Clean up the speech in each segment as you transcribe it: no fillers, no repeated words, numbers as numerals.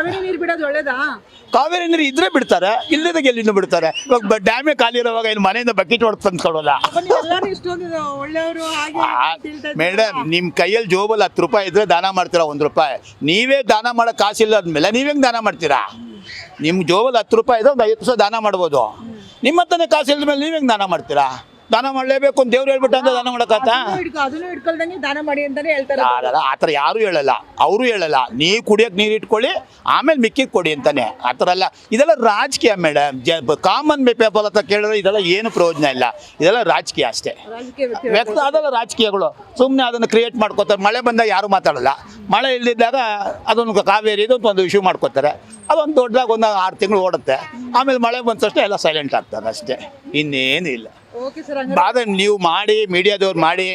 ಕಾವೇರಿ ನೀರು ಬಿಡೋದು ಒಳ್ಳೇದಾ? ಕಾವೇರಿ ನೀರು ಇದ್ರೆ ಬಿಡ್ತಾರೆ, ಇಲ್ಲದಾಗ ಎಲ್ಲಿಂದ ಬಿಡ್ತಾರೆ? ಇವಾಗ ಡ್ಯಾಮೇ ಖಾಲಿ ಇರೋವಾಗ ಏನು ಮನೆಯಿಂದ ಬಕೆಟ್ ಹೊಡೆದು ತಂದ್ಕೊಡೋಲ್ಲ? ಎಲ್ಲರೂ ಇಷ್ಟೊಂದು ಒಳ್ಳೆಯವರು ಹಾಗೆ ಹೇಳ್ತಾ ಇದ್ದಾರೆ. ಮೇಡಮ್, ನಿಮ್ಮ ಕೈಯಲ್ಲಿ ಜೋಬಲ್ಲಿ 10 ರೂಪಾಯಿ ಇದ್ರೆ ದಾನ ಮಾಡ್ತೀರಾ, 1 ರೂಪಾಯಿ. ನೀವೇ ದಾನ ಮಾಡೋ ಕಾಸಿಲ್ಲದ್ಮೇಲೆ ನೀವೇ ದಾನ ಮಾಡ್ತೀರಾ? ನಿಮ್ಮ ಜೋಬಲ್ಲಿ 10 ರೂಪಾಯಿ ಇದ್ರೆ ಒಂದು 50 ರೂಪಾಯಿ ದಾನ ಮಾಡ್ಬೋದು. ನಿಮ್ಮ ಹತ್ರನೇ ಕಾಸು ಇಲ್ಲದ ಮೇಲೆ ನೀವೇ ದಾನ ಮಾಡ್ತೀರಾ? ದಾನ ಮಾಡಲೇಬೇಕು ಅಂತ ದೇವ್ರು ಹೇಳ್ಬಿಟ್ಟು ಅಂತ ದಾನ ಮಾಡಕತ್ತಾ? ಅದನ್ನು ಇಟ್ಕೊಳ್ದಂಗೆ ದಾನ ಮಾಡಿ ಅಂತಾನೆ ಹೇಳ್ತಾರೆ. ಆ ಥರ ಯಾರು ಹೇಳಲ್ಲ, ಅವರು ಹೇಳಲ್ಲ. ನೀವು ಕುಡಿಯೋಕೆ ನೀರು ಇಟ್ಕೊಳ್ಳಿ, ಆಮೇಲೆ ಮಿಕ್ಕಿಗೆ ಕೊಡಿ ಅಂತಾನೆ. ಆ ಥರ ಅಲ್ಲ. ಇದೆಲ್ಲ ರಾಜಕೀಯ ಮೇಡಮ್. ಕಾಮನ್ ಪೀಪಲ್ ಹತ್ರ ಕೇಳಿದ್ರೆ ಇದೆಲ್ಲ ಏನು ಪ್ರಯೋಜನ ಇಲ್ಲ. ಇದೆಲ್ಲ ರಾಜಕೀಯ ಅಷ್ಟೇ. ವ್ಯಕ್ತ ಅದೆಲ್ಲ ರಾಜಕೀಯಗಳು. ಸುಮ್ಮನೆ ಅದನ್ನು ಕ್ರಿಯೇಟ್ ಮಾಡ್ಕೋತಾರೆ. ಮಳೆ ಬಂದಾಗ ಯಾರು ಮಾತಾಡಲ್ಲ. ಮಳೆ ಇಲ್ಲದಿದ್ದಾಗ ಅದೊಂದು ಕಾವೇರಿ ಇದು ಒಂದು ಇಶ್ಯೂ ಮಾಡ್ಕೋತಾರೆ. ಅದೊಂದು ದೊಡ್ಡದಾಗ ಒಂದು 6 ತಿಂಗಳು ಓಡುತ್ತೆ. ಆಮೇಲೆ ಮಳೆ ಬಂದ ತಕ್ಷಣ ಎಲ್ಲ ಸೈಲೆಂಟ್ ಆಗ್ತಾರೆ ಅಷ್ಟೇ, ಇನ್ನೇನು ಇಲ್ಲ. Okay sir. ಬಾದ ನೀವು ಮಾಡಿ, ಮೀಡಿಯಾದವ್ರು ಮಾಡಿ,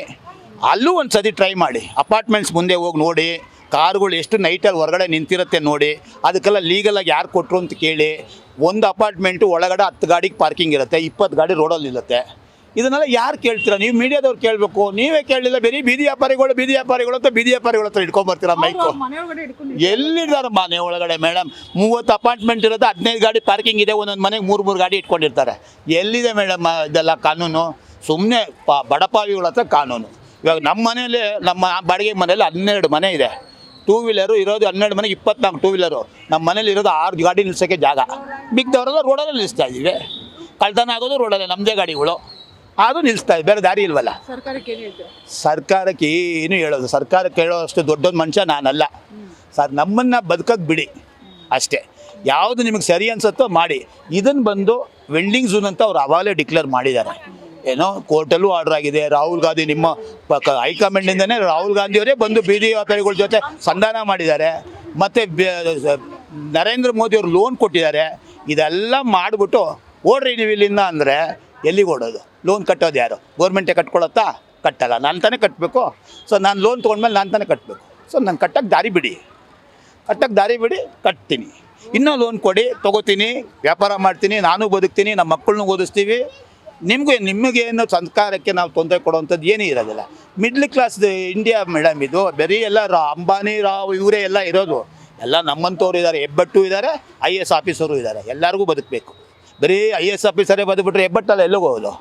ಅಲ್ಲೂ ಒಂದು ಸತಿ ಟ್ರೈ ಮಾಡಿ. ಅಪಾರ್ಟ್ಮೆಂಟ್ಸ್ ಮುಂದೆ ಹೋಗಿ ನೋಡಿ, ಕಾರುಗಳು ಎಷ್ಟು ನೈಟಲ್ಲಿ ಹೊರಗಡೆ ನಿಂತಿರುತ್ತೆ ನೋಡಿ. ಅದಕ್ಕೆಲ್ಲ ಲೀಗಲಾಗಿ ಯಾರು ಕೊಟ್ಟರು ಅಂತ ಕೇಳಿ. ಒಂದು ಅಪಾರ್ಟ್ಮೆಂಟು ಒಳಗಡೆ 10 ಗಾಡಿಗೆ ಪಾರ್ಕಿಂಗ್ ಇರುತ್ತೆ, 20 ಗಾಡಿ ರೋಡಲ್ಲಿ ನಿಲ್ಲುತ್ತೆ. ಇದನ್ನೆಲ್ಲ ಯಾರು ಕೇಳ್ತೀರಾ? ನೀವು ಮೀಡಿಯಾದವ್ರು ಕೇಳಬೇಕು. ನೀವೇ ಕೇಳಲಿಲ್ಲ. ಬರೀ ಬೀದಿ ವ್ಯಾಪಾರಿಗಳು ಅಂತ ಬೀದಿ ವ್ಯಾಪಾರಿಗಳ ಹತ್ರ ಇಟ್ಕೊಂಡ್ಬರ್ತೀರಾ ಮೈಕು? ಎಲ್ಲಿದ್ದಾರೆ ಮನೆ ಒಳಗಡೆ ಮೇಡಮ್? 30 ಅಪಾರ್ಟ್ಮೆಂಟ್ ಇರೋದು, 15 ಗಾಡಿ ಪಾರ್ಕಿಂಗ್ ಇದೆ. ಒಂದೊಂದು ಮನೆಗೆ 3 ಗಾಡಿ ಇಟ್ಕೊಂಡಿರ್ತಾರೆ. ಎಲ್ಲಿದೆ ಮೇಡಮ್ ಇದೆಲ್ಲ ಕಾನೂನು? ಸುಮ್ಮನೆ ಬಡಪಾವಿಗಳ ಹತ್ರ ಕಾನೂನು. ಇವಾಗ ನಮ್ಮ ಮನೇಲಿ, ನಮ್ಮ ಬಾಡಿಗೆ ಮನೇಲಿ 12 ಮನೆ ಇದೆ. 2 ವೀಲರು ಇರೋದು 12 ಮನೆಗೆ 24 2 ವೀಲರು. ನಮ್ಮ ಮನೇಲಿ ಇರೋದು 6 ಗಾಡಿ ನಿಲ್ಸೋಕ್ಕೆ ಜಾಗ. ಬಿದ್ದವರೆಲ್ಲ ರೋಡಲ್ಲೇ ನಿಲ್ಲಿಸ್ತಾ ಇದ್ದೀವಿ. ಕಳ್ತನ ಆಗೋದು ರೋಡಲ್ಲೇ, ನಮ್ಮದೇ ಗಾಡಿಗಳು. ಅದು ನಿಲ್ಲಿಸ್ತಾ ಇದೆ, ಬೇರೆ ದಾರಿ ಇಲ್ವಲ್ಲ. ಸರ್ಕಾರಕ್ಕೆ ಏನು ಹೇಳೋದು? ಸರ್ಕಾರಕ್ಕೆ ಹೇಳೋಷ್ಟು ದೊಡ್ಡೊಂದು ಮನುಷ್ಯ ನಾನಲ್ಲ ಸರ್. ನಮ್ಮನ್ನು ಬದುಕಕ್ಕೆ ಬಿಡಿ ಅಷ್ಟೇ. ಯಾವುದು ನಿಮಗೆ ಸರಿ ಅನ್ಸುತ್ತೋ ಮಾಡಿ. ಇದನ್ನು ಬಂದು ವೆಂಡಿಂಗ್ ಝೋನ್ ಅಂತ ಅವ್ರು ಅವಾಗಲೇ ಡಿಕ್ಲೇರ್ ಮಾಡಿದ್ದಾರೆ. ಏನೋ ಕೋರ್ಟಲ್ಲೂ ಆರ್ಡರ್ ಆಗಿದೆ. ರಾಹುಲ್ ಗಾಂಧಿ, ನಿಮ್ಮ ಹೈಕಮಾಂಡಿಂದನೇ ರಾಹುಲ್ ಗಾಂಧಿಯವರೇ ಬಂದು ಬೀದಿ ವ್ಯಾಪಾರಿಗಳ ಜೊತೆ ಸಂಧಾನ ಮಾಡಿದ್ದಾರೆ. ಮತ್ತು ನರೇಂದ್ರ ಮೋದಿಯವರು ಲೋನ್ ಕೊಟ್ಟಿದ್ದಾರೆ. ಇದೆಲ್ಲ ಮಾಡಿಬಿಟ್ಟು ಓಡ್ರಿ ನೀವು ಇಲ್ಲಿಂದ ಅಂದರೆ ಎಲ್ಲಿಗೆ ಓಡೋದು? ಲೋನ್ ಕಟ್ಟೋದು ಯಾರು? ಗೌರ್ಮೆಂಟೇ ಕಟ್ಕೊಳತ್ತಾ? ಕಟ್ಟಲ್ಲ. ನಾನು ತಾನೇ ಕಟ್ಟಬೇಕು. ಸೊ ನಾನು ಲೋನ್ ತೊಗೊಂಡ್ಮೇಲೆ ನಾನು ತಾನೇ ಕಟ್ಟಬೇಕು. ಸೊ ನಾನು ಕಟ್ಟಕ್ಕೆ ದಾರಿ ಬಿಡಿ, ಕಟ್ತೀನಿ. ಇನ್ನೂ ಲೋನ್ ಕೊಡಿ, ತೊಗೋತೀನಿ, ವ್ಯಾಪಾರ ಮಾಡ್ತೀನಿ, ನಾನು ಬದುಕ್ತೀನಿ, ನಮ್ಮ ಮಕ್ಕಳನ್ನೂ ಓದಿಸ್ತೀವಿ. ನಿಮಗೇನು ಸರ್ಕಾರಕ್ಕೆ ನಾವು ತೊಂದರೆ ಕೊಡುವಂಥದ್ದು ಏನೂ ಇರೋದಿಲ್ಲ. ಮಿಡ್ಲ್ ಕ್ಲಾಸ್ ಇಂಡಿಯಾ ಮೇಡಮ್ ಇದು. ಬರೀ ಎಲ್ಲ ಅಂಬಾನಿ ರಾವ್ ಇವರೇ ಎಲ್ಲ ಇರೋದು. ಎಲ್ಲ ನಮ್ಮಂಥವ್ರು ಇದ್ದಾರೆ, ಹೆಬ್ಬಟ್ಟು ಇದ್ದಾರೆ, IAS ಆಫೀಸರು ಇದ್ದಾರೆ. ಎಲ್ಲರಿಗೂ ಬದುಕಬೇಕು. ಬರೀ IAS ಆಫೀಸರೇ ಬದುಕ್ಬಿಟ್ರೆ ಹೆಬ್ಬಟ್ಟಲ್ಲ ಎಲ್ಲಿಗೆ ಹೋಗೋದು?